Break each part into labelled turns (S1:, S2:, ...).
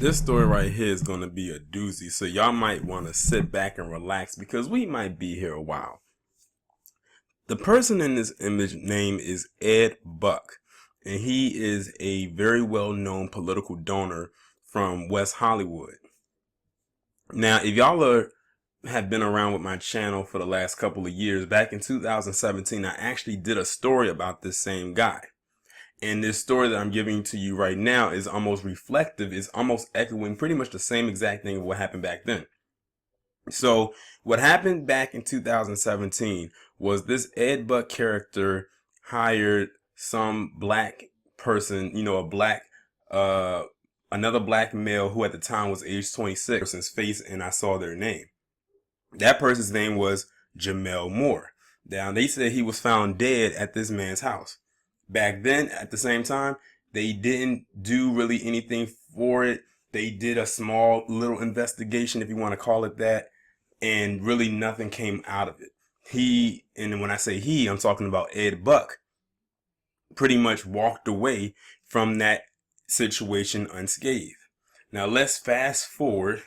S1: This story right here is going to be a doozy, so y'all might want to sit back and relax because we might be here a while. The person in this image name is Ed Buck, and he is a very well-known political donor from West Hollywood. Now, if have been around with my channel for the last couple of years, back in 2017, I actually did a story about this same guy. And this story that I'm giving to you right now is almost reflective, is almost echoing pretty much the same exact thing of what happened back then. So what happened back in 2017 was this Ed Buck character hired some black person, another black male who at the time was age 26, person's face, and I saw their name. That person's name was Jamel Moore. Now, they said he was found dead at this man's house. Back then, at the same time, they didn't do really anything for it. They did a small little investigation, if you want to call it that, and really nothing came out of it. And when I say he, I'm talking about Ed Buck, pretty much walked away from that situation unscathed. Now, let's fast forward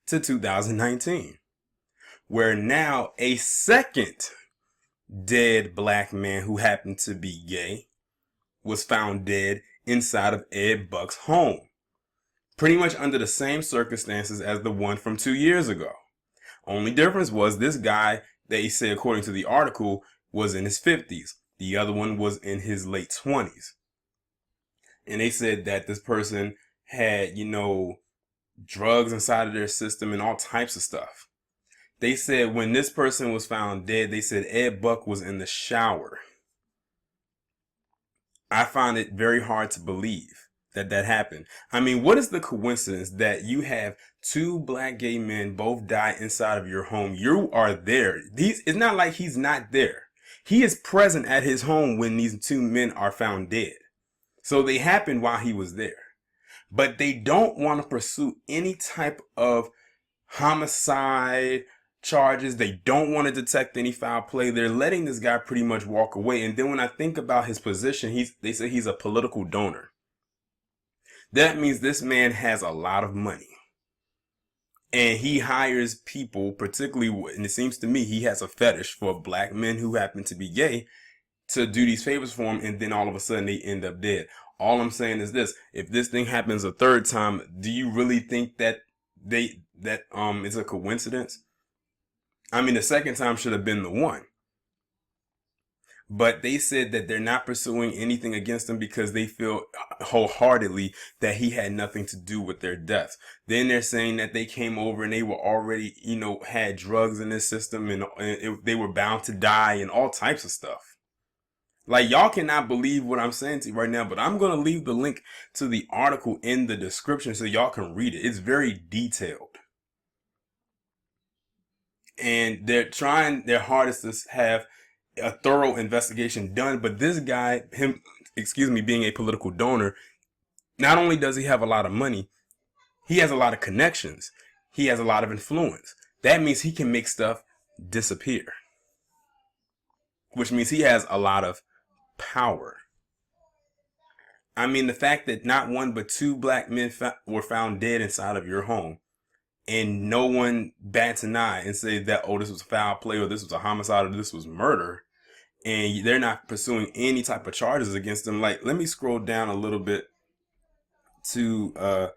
S1: to 2019, where now a second dead black man who happened to be gay was found dead inside of Ed Buck's home, pretty much under the same circumstances as the one from 2 years ago. Only difference was this guy, they say according to the article, was in his 50s. The other one was in his late 20s. And they said that this person had, drugs inside of their system and all types of stuff. They said when this person was found dead, they said Ed Buck was in the shower. I find it very hard to believe that happened. I mean, what is the coincidence that you have two black gay men both die inside of your home? You are there. It's not like he's not there. He is present at his home when these two men are found dead. So they happened while he was there. But they don't want to pursue any type of homicide charges. They don't want to detect any foul play. They're letting this guy pretty much walk away. And then when I think about his position, they say he's a political donor. That means this man has a lot of money. And he hires people, particularly, and it seems to me he has a fetish for black men who happen to be gay, to do these favors for him, and then all of a sudden they end up dead. All I'm saying is this: if this thing happens a third time, do you really think that it's a coincidence? I mean, the second time should have been the one. But they said that they're not pursuing anything against him because they feel wholeheartedly that he had nothing to do with their deaths. Then they're saying that they came over and they were already, had drugs in their system and they were bound to die and all types of stuff. Like, y'all cannot believe what I'm saying to you right now, but I'm going to leave the link to the article in the description so y'all can read it. It's very detailed. And they're trying their hardest to have a thorough investigation done. But this guy, being a political donor, not only does he have a lot of money, he has a lot of connections. He has a lot of influence. That means he can make stuff disappear, which means he has a lot of power. I mean, the fact that not one but two black men were found dead inside of your home, and no one bats an eye and say that, oh, this was foul play, or this was a homicide, or this was murder, and they're not pursuing any type of charges against them. Like, let me scroll down a little bit to,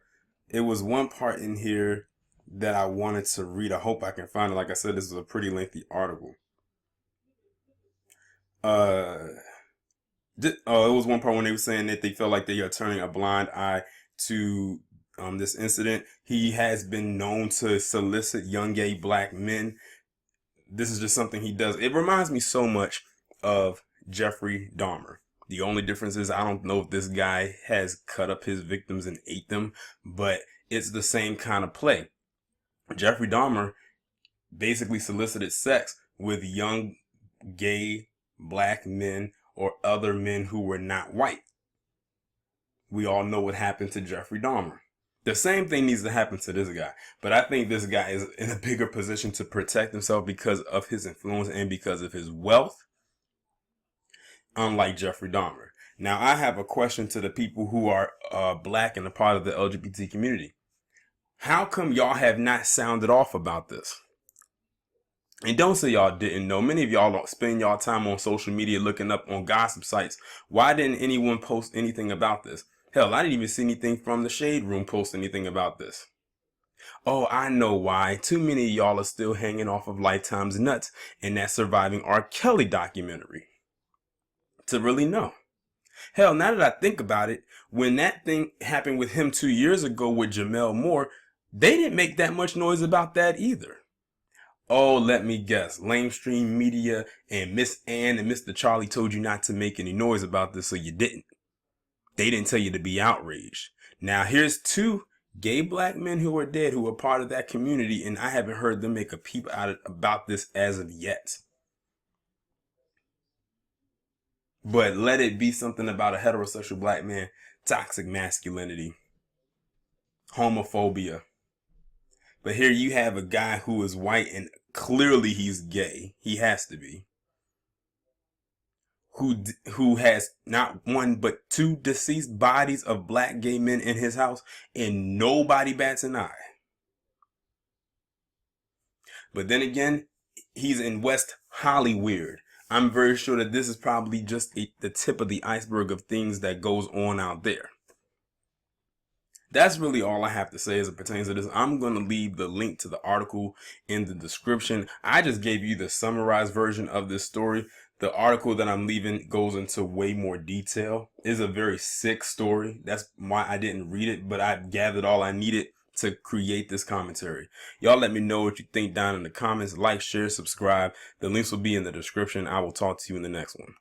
S1: it was one part in here that I wanted to read. I hope I can find it. Like I said, this is a pretty lengthy article. It was one part when they were saying that they felt like they are turning a blind eye to this incident. He has been known to solicit young gay black men. This is just something he does. It reminds me so much of Jeffrey Dahmer. The only difference is I don't know if this guy has cut up his victims and ate them, but it's the same kind of play. Jeffrey Dahmer basically solicited sex with young gay black men or other men who were not white. We all know what happened to Jeffrey Dahmer. The same thing needs to happen to this guy. But I think this guy is in a bigger position to protect himself because of his influence and because of his wealth, unlike Jeffrey Dahmer. Now, I have a question to the people who are black and a part of the LGBT community. How come y'all have not sounded off about this? And don't say y'all didn't know. Many of y'all don't spend y'all time on social media looking up on gossip sites. Why didn't anyone post anything about this? Hell, I didn't even see anything from the Shade Room post anything about this. Oh, I know why. Too many of y'all are still hanging off of Lifetime's nuts in that Surviving R. Kelly documentary to really know. Hell, now that I think about it, when that thing happened with him 2 years ago with Jamel Moore, they didn't make that much noise about that either. Oh, let me guess. Lamestream Media and Miss Ann and Mr. Charlie told you not to make any noise about this, so you didn't. They didn't tell you to be outraged. Now, here's two gay black men who are dead who are part of that community, and I haven't heard them make a peep out about this as of yet. But let it be something about a heterosexual black man, toxic masculinity, homophobia. But here you have a guy who is white and clearly he's gay. He has to be. Who has not one but two deceased bodies of black gay men in his house, and nobody bats an eye. But then again, he's in West Hollywood. I'm very sure that this is probably just the tip of the iceberg of things that goes on out there. That's really all I have to say as it pertains to this. I'm going to leave the link to the article in the description. I just gave you the summarized version of this story. The article that I'm leaving goes into way more detail. It's a very sick story. That's why I didn't read it, but I gathered all I needed to create this commentary. Y'all let me know what you think down in the comments. Like, share, subscribe. The links will be in the description. I will talk to you in the next one.